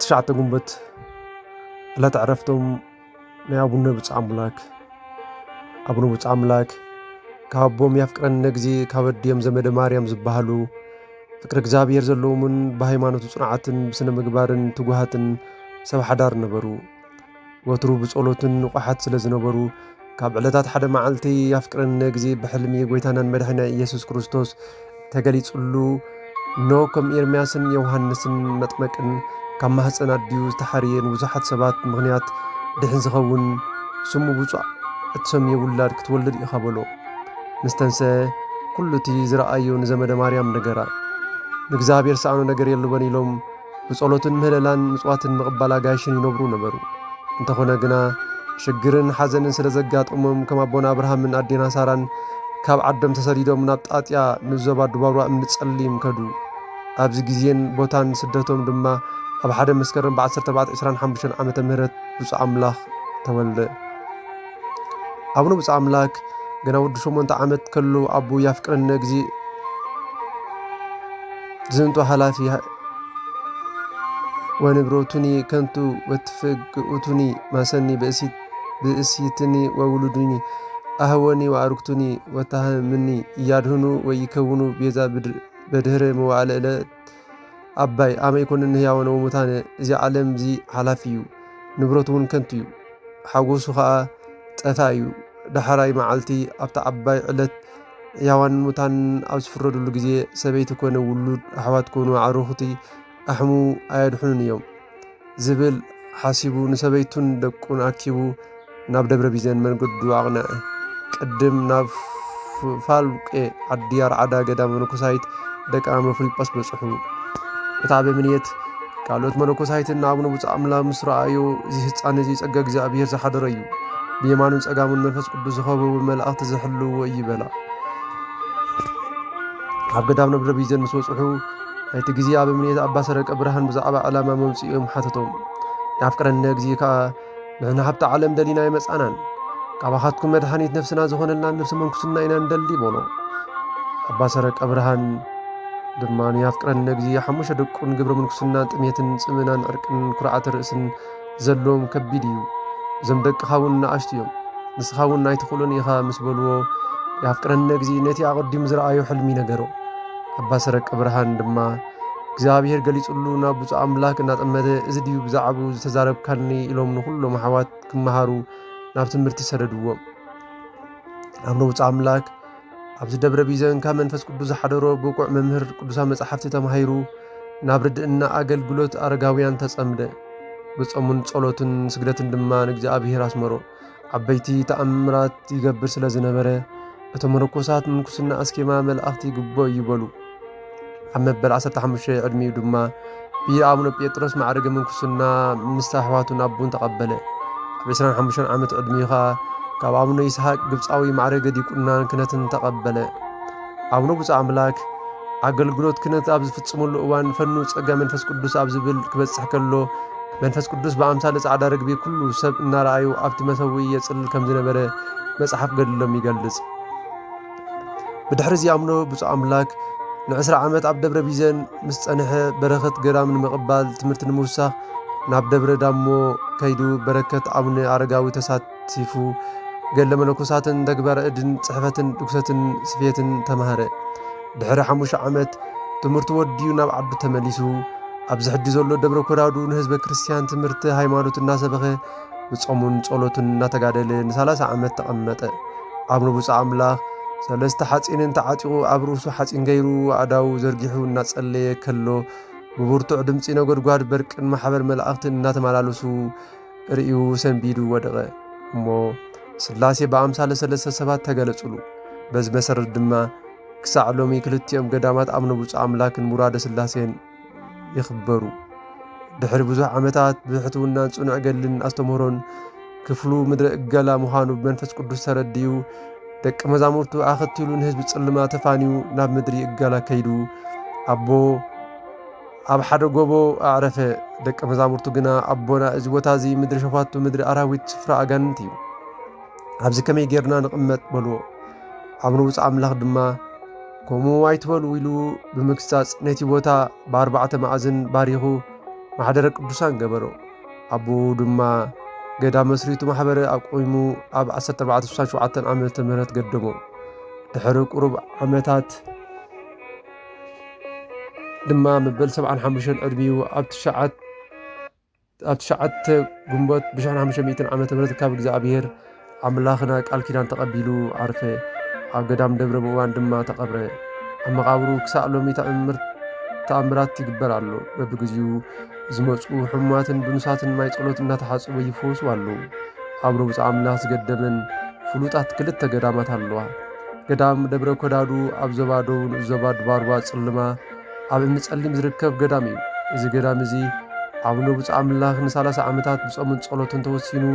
تشعت قنبت لا تعرفتم يا أبو النبي عملاك أبو النبي عملاك كابوم يفكر النجزي كابديم زمد مريم زبهلو فكر እግዚአብሔር ዘለውምን በሃይማኖቱ ጽናዓትን በስነ ምግባርን ትጉሃትን ሰብ ሓዳር ነበሩ ወትሩ በጸሎትን ንቁሓት ስለዝነበሩ ካብ ዕለታት ሓደ መዓልቲ ያፍቅረን ግዜ በሕልሚ ጎይታናን መድኃኒና ኢየሱስ ክርስቶስ ተገሊጹሉ ኖ ከም ኤርምያስን ዮሐንስን መጥመቅን ካብ ማህፀን ኣድዩ ዝተሓርየን ብዙሓት ሰባት ምኽንያት ድሕን ዝኸውን ስሙ ብፁዕ እትሰምየ ውላድ ክትወልድ ኢኻ በሎ ንስተንሰ ኩሉቲ ዝረአዩ ንዘመደ ማርያም ነገራ ንእግዚአብሔር ሰአኑ ነገር የለበን ኢሎም በጸሎትን ምህለላን ምጽዋትን መቅባላ ጋይሽን ይነብሩ ነበሩ እንተኾነ ግና ሽግርን ሐዘንን ስለዘጋጠሞም ከም አቦና አብርሃምን አዴና ሳራን ካብ ዓዶም ተሰዲዶም ናብ ጣጥያ ንዘባ ድባሯ እምጸሊም ከዱ ኣብዚ ግዜን ቦታን ስደቶም ድማ ኣብ ሓደ መስከረም በ1425 ዓመተ ምህረት ብፁዕ አምላኽ ተወልደ አቡነ ብፁዕ አምላክ ገና ወዲ 8 ዓመት ከሎ አቡ ያፍቅረን ግዜ زنتو حلافي ونبروتني كنتو وتفقؤتني ما سني بأسيتني وولدني أهوني وأركتني وتهمني يادهنو ويكونو بيزا بدهر موالة أباي أما يكون النهيا ونومتان زي عالم زي حلافيو نبروتون كنتو حاقوسو خاء تأفايو دحراي معالتي أبتا أباي علت ያዋን ሙታን አብስ ፍረዱሉ ግዜ ሰበይቲ ኮነ ውሉድ አሕዋት ኮኑ ዓሩኽቲ አሕሙ አያድሑን እዮም ዝብል ሓሲቡ ንሰበይቱን ደቁን አኪቡ ናብ ደብረ ቢዘን መንገዱ አቕነዐ ቅድም ናብ ፋልቄ ዓዲ አርዓዳ ገዳም መነኮሳይት ደቃ መፍሪጳስ በጽሑ እታ በምንየት ቃሎት መነኮሳይትን አቡነ ብፁዕ አምላክ ምስ ረአዩ እዚ ህፃን እዚ ጸጋ እግዚአብሔር ዝሓደረ እዩ ብየማኑን ጸጋሙን መንፈስ ቅዱስ ዝኸበቡ መላእኽቲ ዝሕልውዎ ይበላ ኣብ ገዳም ነብረ ቢዘን ምስ ወጽሑ እቲ ግዜ ኣብ እምነት ኣባ ሰረቀ ብርሃን ብዛዕባ ዓላማ መምጽኦም ሓተቶም ያፍቅረን ግዜ ከዓ ንሕና ሃብቲ ዓለም ደሊና ይመጻናን ካባኻትኩም መድኃኒት ነፍስና ዝኾነልና ነፍሲ መንኩስና ኢና እንደሊ ቦሎ ኣባ ሰረቀ ብርሃን ድማ ያፍቅረን ግዜ ሓሙሽተ ደቁን ግብረ መንኩስና ጥሜትን ጽምናን ዕርቅን ኩርዓት ርእስን ዘሎም ከቢድ እዩ እዞም ደቅኻውን ንኣሽትዮም ንስኻውን ናይትኽእሉን ኢኻ ምስ በልዎ ያፍቅረን ግዜ ነቲ ኣቐዲሙ ዝረአዮ ሕልሚ ነገሮ አባ ሰረቀ ብርሃን ድማ እግዚአብሔር ገሊጹሉ ናብ ብፁዕ አምላክ እናጠመደ እዚ ድዩ ብዛዕቡ ዝተዛረብካኒ ኢሎም ንኹሎም ኣሕዋት ክመሃሩ ናብ ትምህርቲ ሰደድዎም አቡነ ብፁዕ አምላክ ኣብዚ ደብረ ቢዘን ካብ መንፈስ ቅዱስ ሓደሮ ብቁዕ መምህር ቅዱሳን መጻሕፍቲ ተማሂሩ ናብ ርድእና አገልግሎት አረጋውያን ተጸምደ ብጾሙን ጸሎትን ስግደትን ድማ ንእግዚአብሔር አስመሮ ዓበይቲ ተአምራት ይገብር ስለ ዝነበረ እቶም መነኮሳት ምንኩስና አስኬማ መላእኽቲ ግቦ ይበሉ ኣብ መበል 15 ዕድሚኡ ድማ ብአቡነ ጴጥሮስ ማዕረገ ምንኩስና ምስ ኣሕዋቱን አቡን ተቐበለ ኣብ 25 ዓመት ዕድሚኡ ኸ ካብ አቡነ ይስሐቅ ግብፃዊ ማዕረገ ዲቁናን ክነትን ተቐበለ አቡነ ብፁዕ አምላክ አገልግሎት ክነት ኣብ ዝፍጽመሉ እዋን ፈኑ ጸጋ መንፈስ ቅዱስ ኣብ ዝብል ክበጽሕ ከሎ መንፈስ ቅዱስ በአምሳለ ጻዕዳ ርግቢ ኩሉ ሰብ እናረአዩ ኣብቲ መሰዊ የጽል ከም ዝነበረ መጽሐፍ ገድሎም ይገልጽ بدحر زي أمنو بص أملاك ن10 ዓመት ኣብ ደብረ ቢዘን ምስ ጸንሐ በረኸት ገዳም ንምቕባል ትምህርቲ ንምውሳኽ ናብ ደብረ ዳሞ ከይዱ በረከት አቡነ አረጋዊ ተሳቲፉ ገለ መነኮሳትን ተግባር እድን ጽሕፈትን ድኩሰትን ስፌትን ተማሃረ ድሕሪ 5 ዓመት ትምህርቲ ወዲዩ ናብ ዓዱ ተመሊሱ ኣብ ዝሕዲ ዘሎ ደብረ ኮራዱ ንህዝበ ክርስቲያን ትምህርቲ ሃይማኖት እናሰበኸ ብጾሙን ጸሎትን እናተጋደለ ን30 ዓመት ተቐመጠ አቡነ ብፁዕ አምላክ ሰለስተ ሓጺንን ተዓጢቑ ኣብ ርእሱ ሓጺን ገይሩ ኣዳው ዘርጊሑ እናጸለየ ከሎ ብብርቱዕ ድምፂ ነጎድጓድ በርቅን ማሕበር መላእኽትን እናተመላለሱ ርእዩ ሰንቢዱ ወደቐ እሞ ስላሴ በአምሳለ ሰለስተ ሰባት ተገለጹሉ በዚ መሰረት ድማ ክሳዕ ሎሚ ክልቲኦም ገዳማት አቡነ ብፁዕ አምላክን ሙራደ ስላሴን ይኽበሩ ድሕሪ ብዙሕ ዓመታት ብሕትውናን ጽኑዕ ገድልን ኣስተምህሮን ክፍሉ ምድረ እገላ ምዃኑ ብመንፈስ ቅዱስ ተረድዩ ደቂ መዛሙርቱ ኣኸቲሉ ንህዝቢ ጽልማ ተፋኒዩ ናብ ምድሪ እገላ ከይዱ ኣቦ ኣብ ሓደ ጎቦ ኣዕረፈ ደቂ መዛሙርቱ ግና ኣቦና እዚ ቦታ እዚ ምድሪ ሸፋቱ ምድሪ ኣራዊት ስፍራ ኣጋንንት እዩ ኣብዚ ከመይ ጌርና ንቕመጥ በልዎ አቡነ ብፁዕ አምላክ ድማ ከምኡ ኣይትበሉ ኢሉ ብምክሳጽ ነቲ ቦታ ብ4 ማዕዝን ባሪኹ ማሕደረ ቅዱሳን ገበሮ ኣቦ ድማ ገዳም መስሪቱ ማሕበረ ኣቆይሙ ኣብ 1467 ዓመተ ምህረት ገደሞ ድሕሪ ቁሩብ ዓመታት ድማ መበል 75 ዕድሚኡ ኣብ 9 ግንቦት ብ1500 ዓመተ ምህረት ካብ እግዚኣብሔር ኣምላኽና ቃል ኪዳን ተቐቢሉ ዓርፈ። ኣብ ገዳም ደብረ ምእዋን ድማ ተቐብረ። ኣብ መቓብሩ ክሳብ ሎሚ ተኣምራት ይግበር ኣሎ። በብግዚኡ ዝመፁ ሕሙማትን ብኑሳትን ማይ ጸሎት እናተሓጽቡ ይፈወሱ ኣለዉ። ኣብ ረቡዕ ኣምላኽ ዝገደመን ፍሉጣት ክልተ ገዳማት ኣለዋ። ገዳም ደብረ ኮዳዱ ኣብ ዞባ ደቡብ ንዑስ ዞባ ድባርባ ጽልማ ኣብ እምኒ ጸሊም ዝርከብ ገዳም እዩ። እዚ ገዳም እዚ ኣቡነ ብፁዕ ኣምላኽ ን30 ዓመታት ብጾምን ጸሎትን ተወሲኑ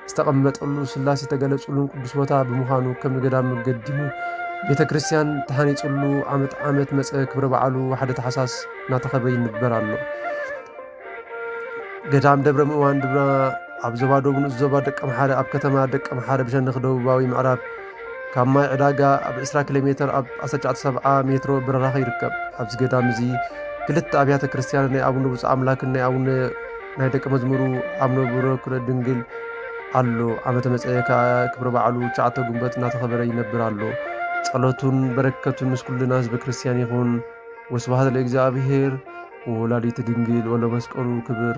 ዝተቐመጠሉ ስላሴ ተገለጹሉን ቅዱስ ቦታ ብምዃኑ ከም ገዳም ገዲሙ ቤተ ክርስቲያን ተሃኒጹሉ ዓመት መፀ ክብረ በዓሉ 1 ታሕሳስ እናተኸበረ ይንበር ኣሎ። ገዳም ደብረ ምእዋን ድማ ኣብ ዞባ ደቡብ ንዑስ ዞባ ደቀ መሓረ ኣብ ከተማ ደቀ መሓረ ብሸነኽ ደቡባዊ ምዕራብ ካብ ማይ ዕዳጋ ኣብ 20 ኪሎ ሜትር ኣብ 1970 ሜትሮ ብረራኺ ይርከብ። ኣብዚ ገዳም እዚ ክልተ ኣብያተ ክርስቲያን ናይ ኣቡነ ብፁዕ ኣምላክን ናይ ኣቡነ ናይ ደቀ መዝሙሩ ኣቡነ ቡረክረ ድንግል ኣሎ። ዓመተ መጽአ ክብረ በዓሉ 9 ግንቦት እናተኸበረ ይነብር ኣሎ። ጸሎቱን በረከቱን ምስ ኩልና ህዝበ ክርስቲያን ይኹን። ወስብሐት ለእግዚአብሔር ወወላዲቱ ድንግል ወለመስቀሉ ክብር